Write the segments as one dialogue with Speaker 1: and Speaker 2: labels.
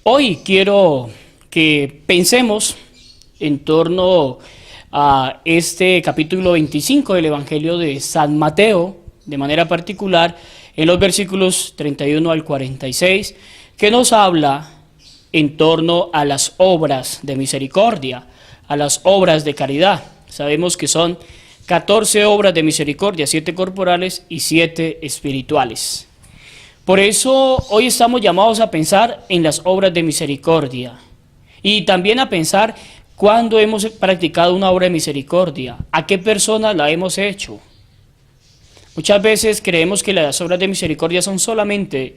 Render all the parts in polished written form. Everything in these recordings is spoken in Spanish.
Speaker 1: Hoy quiero que pensemos en torno a este capítulo 25 del Evangelio de San Mateo, de manera particular en los versículos 31 al 46, que nos habla en torno a las obras de misericordia, a las obras de caridad. Sabemos que son 14 obras de misericordia, 7 corporales y 7 espirituales. Por eso hoy estamos llamados a pensar en las obras de misericordia y también a pensar cuándo hemos practicado una obra de misericordia, a qué personas la hemos hecho. Muchas veces creemos que las obras de misericordia son solamente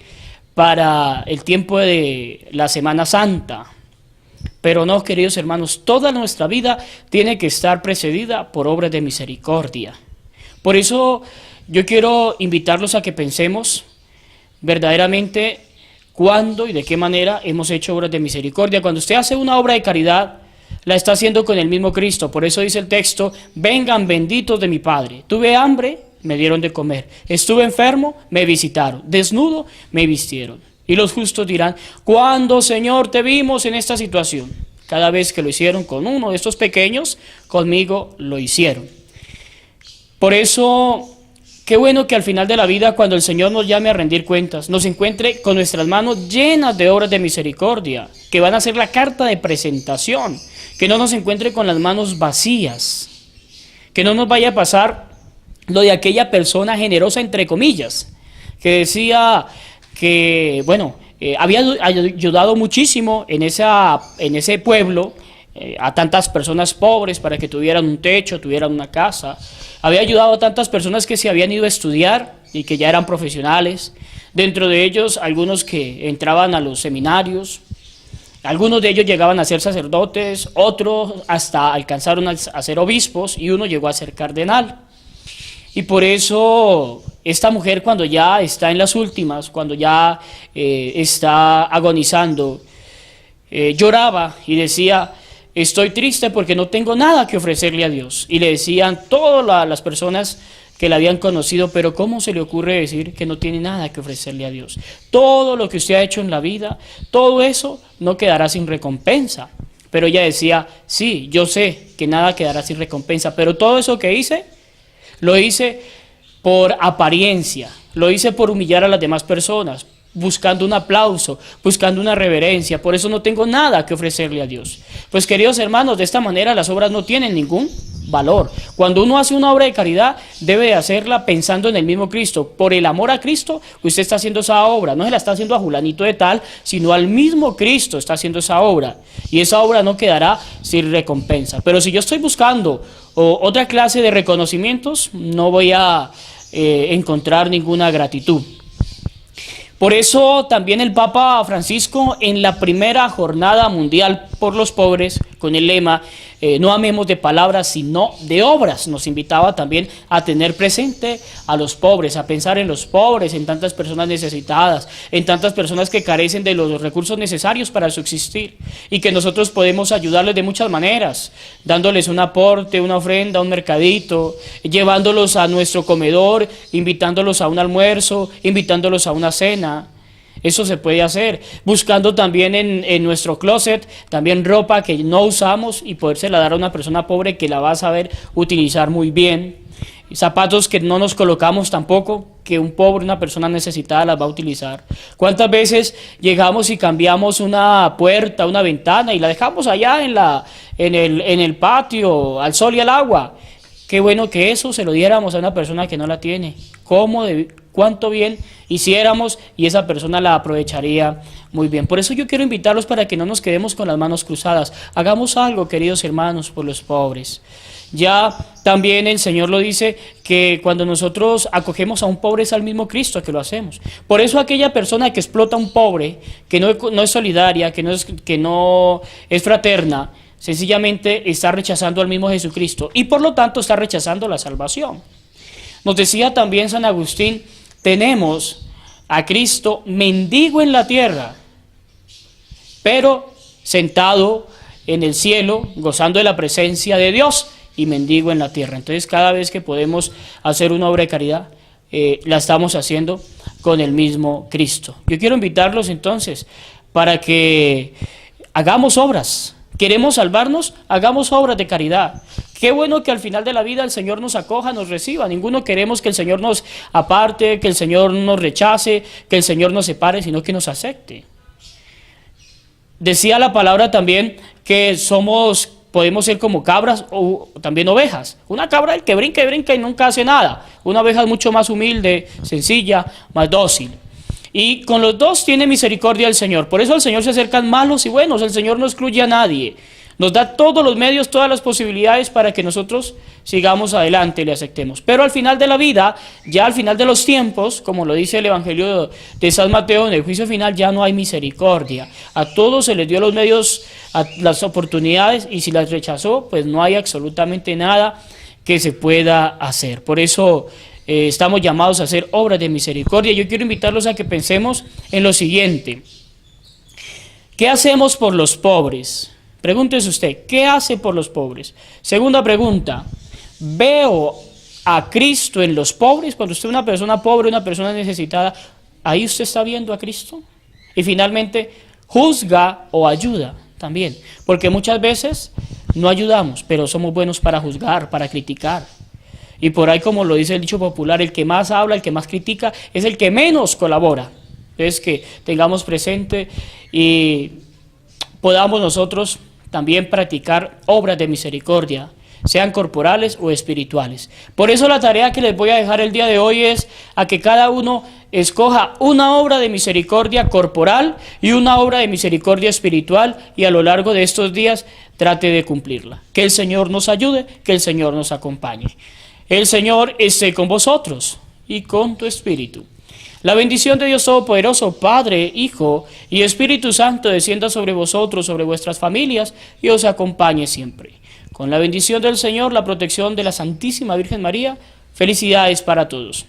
Speaker 1: para el tiempo de la Semana Santa, pero no, queridos hermanos, toda nuestra vida tiene que estar precedida por obras de misericordia. Por eso yo quiero invitarlos a que pensemos verdaderamente cuándo y de qué manera hemos hecho obras de misericordia. Cuando usted hace una obra de caridad, la está haciendo con el mismo Cristo. Por eso dice el texto: vengan benditos de mi Padre. Tuve hambre, me dieron de comer. Estuve enfermo, me visitaron. Desnudo, me vistieron. Y los justos dirán: ¿cuándo, Señor, te vimos en esta situación? Cada vez que lo hicieron con uno de estos pequeños, conmigo lo hicieron. Por eso, qué bueno que al final de la vida, cuando el Señor nos llame a rendir cuentas, nos encuentre con nuestras manos llenas de obras de misericordia, que van a ser la carta de presentación, que no nos encuentre con las manos vacías, que no nos vaya a pasar lo de aquella persona generosa, entre comillas, que decía que, había ayudado muchísimo en ese pueblo, a tantas personas pobres para que tuvieran un techo, tuvieran una casa. Había ayudado a tantas personas que se habían ido a estudiar y que ya eran profesionales. Dentro de ellos, algunos que entraban a los seminarios, algunos de ellos llegaban a ser sacerdotes, otros hasta alcanzaron a ser obispos y uno llegó a ser cardenal. Y por eso esta mujer, cuando ya está en las últimas, cuando ya está agonizando, lloraba y decía: estoy triste porque no tengo nada que ofrecerle a Dios. Y le decían todas las personas que la habían conocido: pero ¿cómo se le ocurre decir que no tiene nada que ofrecerle a Dios? Todo lo que usted ha hecho en la vida, todo eso no quedará sin recompensa. Pero ella decía: sí, yo sé que nada quedará sin recompensa, pero todo eso que hice, lo hice por apariencia, lo hice por humillar a las demás personas, buscando un aplauso, buscando una reverencia. Por eso no tengo nada que ofrecerle a Dios. Pues, queridos hermanos, de esta manera las obras no tienen ningún valor. Cuando uno hace una obra de caridad, debe de hacerla pensando en el mismo Cristo. Por el amor a Cristo, usted está haciendo esa obra. No se la está haciendo a Julanito de tal, sino al mismo Cristo está haciendo esa obra. Y esa obra no quedará sin recompensa. Pero si yo estoy buscando otra clase de reconocimientos, no voy a encontrar ninguna gratitud. Por eso también el Papa Francisco, en la primera jornada mundial por los pobres, con el lema no amemos de palabras sino de obras, nos invitaba también a tener presente a los pobres, a pensar en los pobres, en tantas personas necesitadas, en tantas personas que carecen de los recursos necesarios para subsistir, y que nosotros podemos ayudarles de muchas maneras, dándoles un aporte, una ofrenda, un mercadito, llevándolos a nuestro comedor, invitándolos a un almuerzo, invitándolos a una cena. Eso se puede hacer, buscando también en nuestro closet también ropa que no usamos y podérsela dar a una persona pobre que la va a saber utilizar muy bien. Zapatos que no nos colocamos tampoco, que un pobre, una persona necesitada las va a utilizar. ¿Cuántas veces llegamos y cambiamos una puerta, una ventana y la dejamos allá en el patio, al sol y al agua? Qué bueno que eso se lo diéramos a una persona que no la tiene. Cuánto bien hiciéramos y esa persona la aprovecharía muy bien. Por eso yo quiero invitarlos para que no nos quedemos con las manos cruzadas. Hagamos algo, queridos hermanos, por los pobres. Ya también el Señor lo dice, que cuando nosotros acogemos a un pobre es al mismo Cristo que lo hacemos. Por eso aquella persona que explota a un pobre, que no es solidaria, que no es fraterna, sencillamente está rechazando al mismo Jesucristo y por lo tanto está rechazando la salvación. Nos decía también San Agustín: tenemos a Cristo mendigo en la tierra, pero sentado en el cielo, gozando de la presencia de Dios, y mendigo en la tierra. Entonces, cada vez que podemos hacer una obra de caridad, la estamos haciendo con el mismo Cristo. Yo quiero invitarlos entonces para que hagamos obras. ¿Queremos salvarnos? Hagamos obras de caridad. Qué bueno que al final de la vida el Señor nos acoja, nos reciba. Ninguno queremos que el Señor nos aparte, que el Señor nos rechace, que el Señor nos separe, sino que nos acepte. Decía la palabra también que podemos ser como cabras o también ovejas. Una cabra el que brinca y brinca y nunca hace nada. Una oveja es mucho más humilde, sencilla, más dócil. Y con los dos tiene misericordia el Señor. Por eso al Señor se acercan malos y buenos. El Señor no excluye a nadie. Nos da todos los medios, todas las posibilidades para que nosotros sigamos adelante y le aceptemos. Pero al final de la vida, ya al final de los tiempos, como lo dice el Evangelio de San Mateo, en el juicio final ya no hay misericordia. A todos se les dio los medios, las oportunidades, y si las rechazó, pues no hay absolutamente nada que se pueda hacer. Por eso estamos llamados a hacer obras de misericordia. Yo quiero invitarlos a que pensemos en lo siguiente. ¿Qué hacemos por los pobres? Pregúntese usted, ¿qué hace por los pobres? Segunda pregunta, ¿veo a Cristo en los pobres? Cuando usted es una persona pobre, una persona necesitada, ¿ahí usted está viendo a Cristo? Y finalmente, ¿juzga o ayuda? También, porque muchas veces no ayudamos, pero somos buenos para juzgar, para criticar. Y por ahí, como lo dice el dicho popular, el que más habla, el que más critica, es el que menos colabora. Entonces, que tengamos presente y podamos nosotros también practicar obras de misericordia, sean corporales o espirituales. Por eso la tarea que les voy a dejar el día de hoy es a que cada uno escoja una obra de misericordia corporal y una obra de misericordia espiritual, y a lo largo de estos días trate de cumplirla. Que el Señor nos ayude, que el Señor nos acompañe. El Señor esté con vosotros y con tu espíritu. La bendición de Dios Todopoderoso, Padre, Hijo y Espíritu Santo, descienda sobre vosotros, sobre vuestras familias, y os acompañe siempre. Con la bendición del Señor, la protección de la Santísima Virgen María, felicidades para todos.